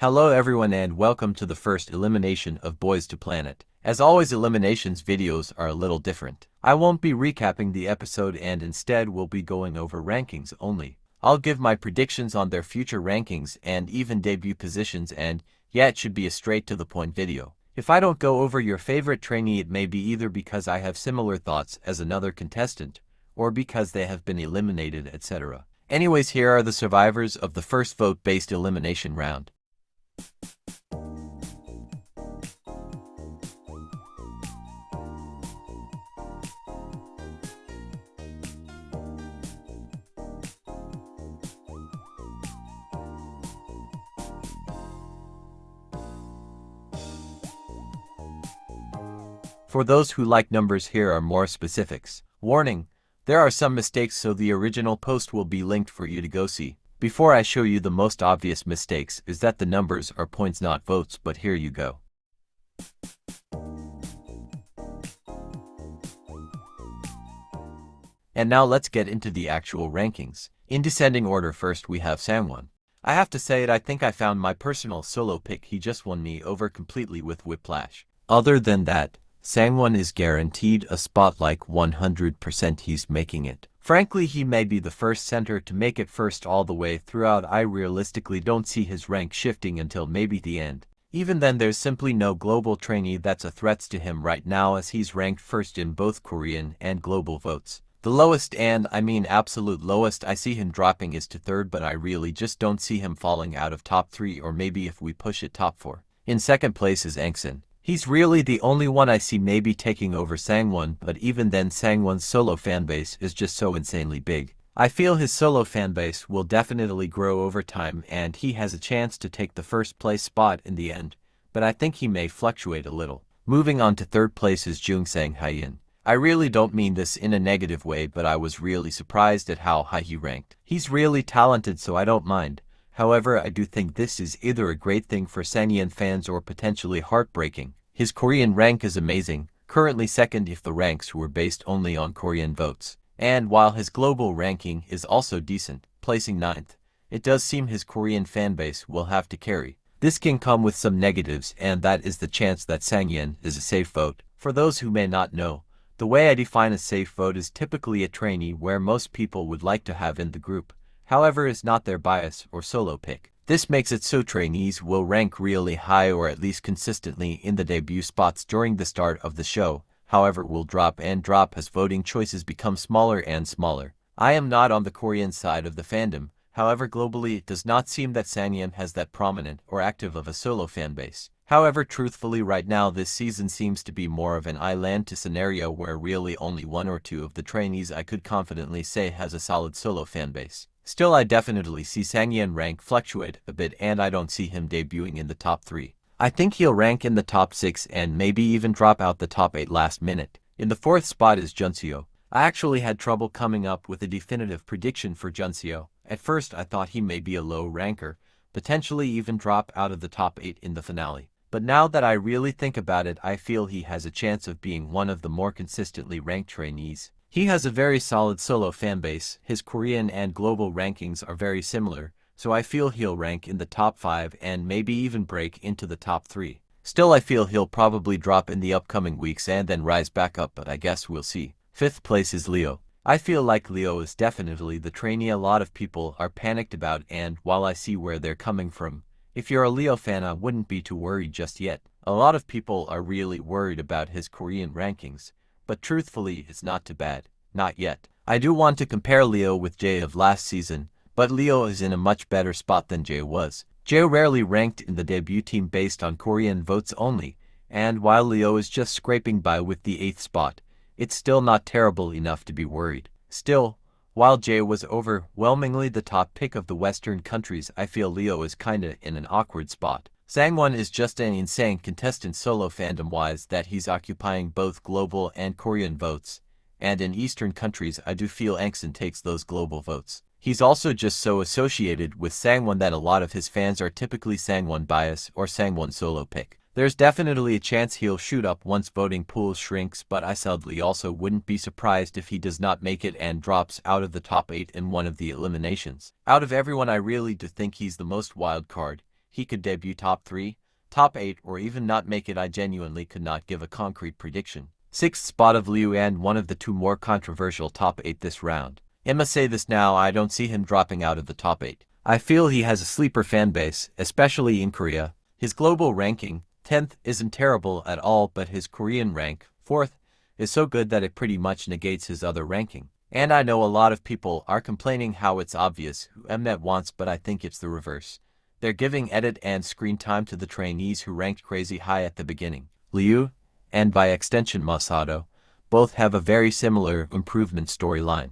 Hello everyone and welcome to the first elimination of Boys to Planet. As always, eliminations videos are a little different. I won't be recapping the episode and instead will be going over rankings only. I'll give my predictions on their future rankings and even debut positions, and yeah, it should be a straight to the point video. If I don't go over your favorite trainee, it may be either because I have similar thoughts as another contestant, or because they have been eliminated, etc. Anyways, here are the survivors of the first vote-based elimination round. For those who like numbers, here are more specifics. Warning, there are some mistakes, so the original post will be linked for you to go see. Before I show you the most obvious mistakes is that the numbers are points not votes, but here you go. And now let's get into the actual rankings. In descending order, first we have Sangwon. I have to say it, I think I found my personal solo pick. He just won me over completely with Whiplash. Other than that, Sangwon is guaranteed a spot, like 100% he's making it. Frankly, he may be the first center to make it first all the way throughout. I realistically don't see his rank shifting until maybe the end. Even then, there's simply no global trainee that's a threat to him right now, as he's ranked first in both Korean and global votes. The lowest, and I mean absolute lowest, I see him dropping is to third, but I really just don't see him falling out of top 3, or maybe if we push it top 4. In second place is Angson. He's really the only one I see maybe taking over Sangwon, but even then Sangwon's solo fanbase is just so insanely big. I feel his solo fanbase will definitely grow over time and he has a chance to take the first place spot in the end, but I think he may fluctuate a little. Moving on to third place is Jaehyun. I really don't mean this in a negative way, but I was really surprised at how high he ranked. He's really talented, so I don't mind. However, I do think this is either a great thing for Sangyeon fans or potentially heartbreaking. His Korean rank is amazing, currently second if the ranks were based only on Korean votes. And while his global ranking is also decent, placing 9th, it does seem his Korean fanbase will have to carry. This can come with some negatives, and that is the chance that Sangyeon is a safe vote. For those who may not know, the way I define a safe vote is typically a trainee where most people would like to have in the group, however is not their bias or solo pick. This makes it so trainees will rank really high or at least consistently in the debut spots during the start of the show, however will drop as voting choices become smaller and smaller. I am not on the Korean side of the fandom, however globally it does not seem that Sangyeon has that prominent or active of a solo fanbase. However, truthfully right now this season seems to be more of an island to scenario where really only 1 or 2 of the trainees I could confidently say has a solid solo fanbase. Still, I definitely see Sangyeon rank fluctuate a bit and I don't see him debuting in the top 3. I think he'll rank in the top 6 and maybe even drop out the top 8 last minute. In the 4th spot is Junseo. I actually had trouble coming up with a definitive prediction for Junseo. At first I thought he may be a low ranker, potentially even drop out of the top 8 in the finale. But now that I really think about it, I feel he has a chance of being one of the more consistently ranked trainees. He has a very solid solo fanbase, his Korean and global rankings are very similar, so I feel he'll rank in the top 5 and maybe even break into the top 3. Still, I feel he'll probably drop in the upcoming weeks and then rise back up, but I guess we'll see. 5th place is Leo. I feel like Leo is definitely the trainee a lot of people are panicked about, and while I see where they're coming from, if you're a Leo fan, I wouldn't be too worried just yet. A lot of people are really worried about his Korean rankings, but truthfully it's not too bad. Not yet. I do want to compare Leo with Jae of last season, but Leo is in a much better spot than Jae was. Jae rarely ranked in the debut team based on Korean votes only, and while Leo is just scraping by with the 8th spot, it's still not terrible enough to be worried. Still, while Jae was overwhelmingly the top pick of the Western countries, I feel Leo is kinda in an awkward spot. Sangwon is just an insane contestant solo fandom-wise that he's occupying both global and Korean votes, and in Eastern countries I do feel Angson takes those global votes. He's also just so associated with Sangwon that a lot of his fans are typically Sangwon bias or Sangwon solo pick. There's definitely a chance he'll shoot up once voting pool shrinks, but I sadly also wouldn't be surprised if he does not make it and drops out of the top 8 in one of the eliminations. Out of everyone, I really do think he's the most wild card. he could debut top 3, top 8, or even not make it. I genuinely could not give a concrete prediction. 6th spot of Liu and one of the 2 more controversial top 8 this round. I must say this now, I don't see him dropping out of the top 8. I feel he has a sleeper fanbase, especially in Korea. His global ranking, 10th, isn't terrible at all, but his Korean rank, 4th, is so good that it pretty much negates his other ranking. And I know a lot of people are complaining how it's obvious who Mnet wants, but I think it's the reverse. They're giving edit and screen time to the trainees who ranked crazy high at the beginning. Liu, and by extension Masato, both have a very similar improvement storyline.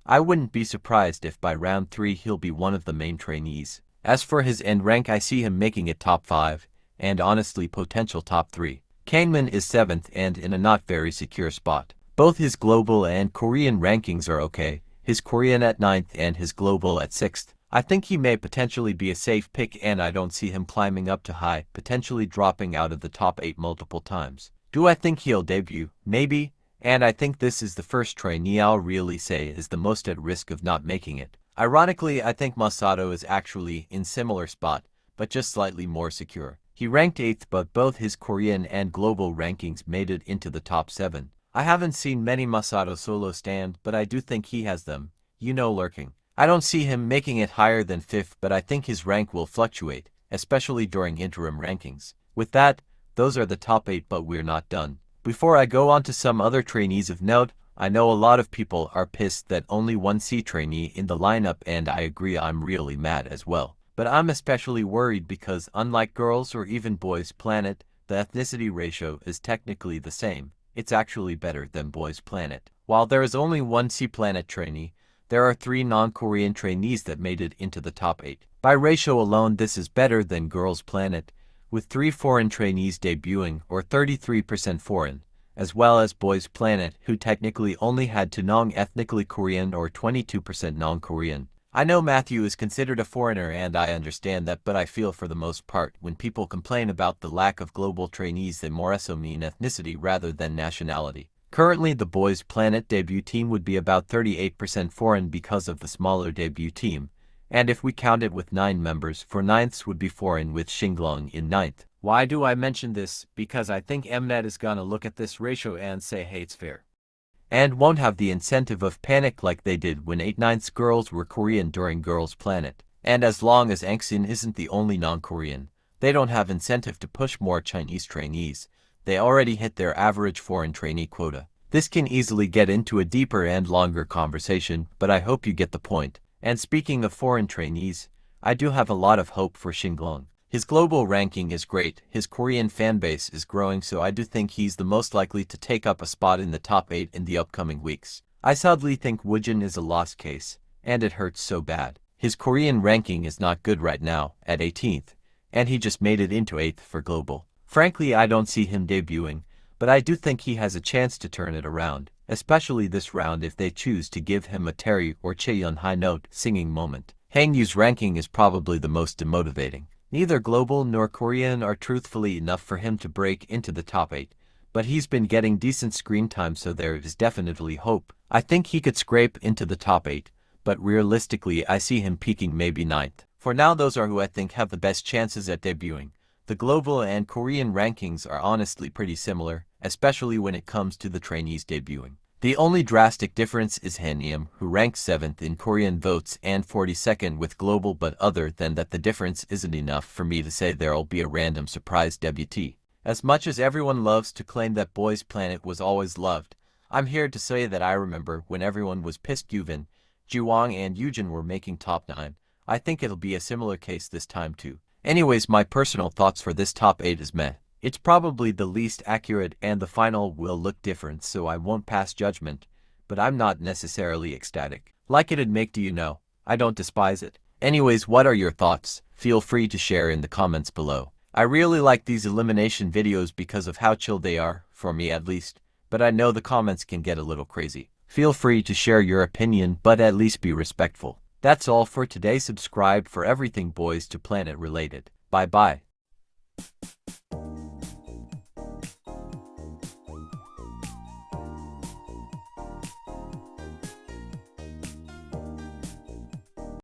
I wouldn't be surprised if by round 3 he'll be one of the main trainees. As for his end rank, I see him making it top 5, and honestly potential top 3. Kangmin is 7th and in a not very secure spot. Both his global and Korean rankings are okay, his Korean at 9th and his global at 6th. I think he may potentially be a safe pick, and I don't see him climbing up to high, potentially dropping out of the top 8 multiple times. Do I think he'll debut? Maybe, and I think this is the first trainee I'll really say is the most at risk of not making it. Ironically, I think Masato is actually in similar spot, but just slightly more secure. He ranked 8th, but both his Korean and global rankings made it into the top 7. I haven't seen many Masato solo stand, but I do think he has them, lurking. I don't see him making it higher than 5th, but I think his rank will fluctuate, especially during interim rankings. With that, those are the top 8, but we're not done. Before I go on to some other trainees of note, I know a lot of people are pissed that only one C trainee in the lineup, and I agree, I'm really mad as well. But I'm especially worried because unlike Girls or even Boys Planet, the ethnicity ratio is technically the same. It's actually better than Boys Planet. While there is only one C Planet trainee, there are 3 non-Korean trainees that made it into the top 8. By ratio alone, this is better than Girls Planet, with 3 foreign trainees debuting, or 33% foreign, as well as Boys Planet, who technically only had 2 non-ethnically Korean or 22% non-Korean. I know Matthew is considered a foreigner, and I understand that, but I feel for the most part when people complain about the lack of global trainees, they more so mean ethnicity rather than nationality. Currently, the Boys Planet debut team would be about 38% foreign because of the smaller debut team, and if we count it with 9 members, for 9ths would be foreign with Xinglong in 9th. Why do I mention this? Because I think Mnet is gonna look at this ratio and say, hey, it's fair. And won't have the incentive of panic like they did when 8/9 girls were Korean during Girls Planet. And as long as Angsin isn't the only non-Korean, they don't have incentive to push more Chinese trainees. They already hit their average foreign trainee quota. This can easily get into a deeper and longer conversation, but I hope you get the point. And speaking of foreign trainees, I do have a lot of hope for Xinglong. His global ranking is great, his Korean fanbase is growing, so I do think he's the most likely to take up a spot in the top 8 in the upcoming weeks. I sadly think Woojin is a lost case, and it hurts so bad. His Korean ranking is not good right now, at 18th, and he just made it into 8th for global. Frankly, I don't see him debuting, but I do think he has a chance to turn it around, especially this round if they choose to give him a Terry or Jaehyun high note singing moment. Hangyu's ranking is probably the most demotivating. Neither global nor Korean are truthfully enough for him to break into the top 8, but he's been getting decent screen time, so there is definitely hope. I think he could scrape into the top 8, but realistically I see him peaking maybe 9th. For now, those are who I think have the best chances at debuting. The global and Korean rankings are honestly pretty similar, especially when it comes to the trainees debuting. The only drastic difference is Hanbin, who ranks 7th in Korean votes and 42nd with global, but other than that the difference isn't enough for me to say there'll be a random surprise debutee. As much as everyone loves to claim that Boys Planet was always loved, I'm here to say that I remember when everyone was pissed Yooyeon, Jaejoong and Yooyeon were making top 9. I think it'll be a similar case this time too. Anyways, my personal thoughts for this top 8 is meh. It's probably the least accurate and the final will look different, so I won't pass judgment, but I'm not necessarily ecstatic. Like it'd make do you know, I don't despise it. Anyways, what are your thoughts? Feel free to share in the comments below. I really like these elimination videos because of how chill they are, for me at least, but I know the comments can get a little crazy. Feel free to share your opinion, but at least be respectful. That's all for today. Subscribe for everything Boys to Planet related. Bye bye.